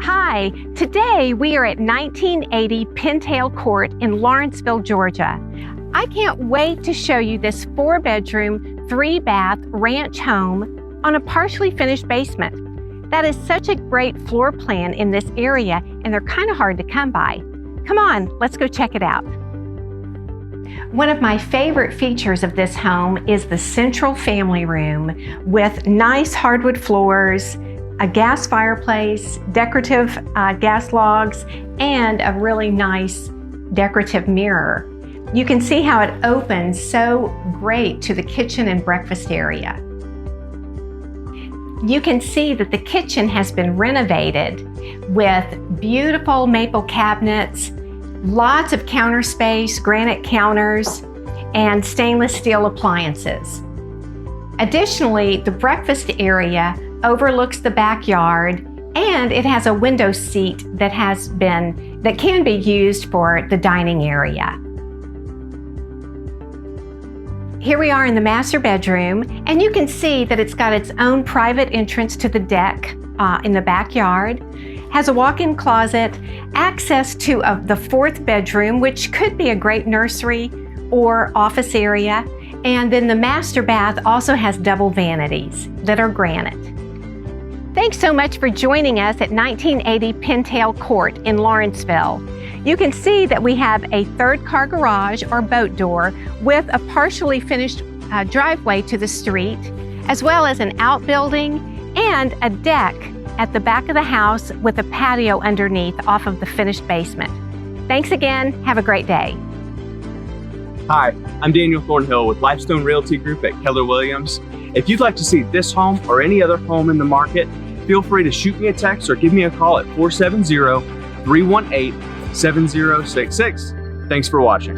Hi, today we are at 1980 Pintail Court in Lawrenceville, Georgia. I can't wait to show you this 4-bedroom, 3-bath ranch home on a partially finished basement. That is such a great floor plan in this area, and they're kind of hard to come by. Come on, let's go check it out. One of my favorite features of this home is the central family room with nice hardwood floors, a gas fireplace, decorative gas logs, and a really nice decorative mirror. You can see how it opens so great to the kitchen and breakfast area. You can see that the kitchen has been renovated with beautiful maple cabinets, lots of counter space, granite counters, and stainless steel appliances. Additionally, the breakfast area overlooks the backyard, and it has a window seat that can be used for the dining area. Here we are in the master bedroom, and you can see that it's got its own private entrance to the deck in the backyard, has a walk-in closet, access to the 4th bedroom, which could be a great nursery or office area, and then the master bath also has double vanities that are granite. Thanks so much for joining us at 1980 Pintail Court in Lawrenceville. You can see that we have a 3rd car garage or boat door with a partially finished driveway to the street, as well as an outbuilding and a deck at the back of the house with a patio underneath off of the finished basement. Thanks again. Have a great day. Hi, I'm Daniel Thornhill with Lifestone Realty Group at Keller Williams. If you'd like to see this home or any other home in the market, feel free to shoot me a text or give me a call at 470-318-7066. Thanks for watching.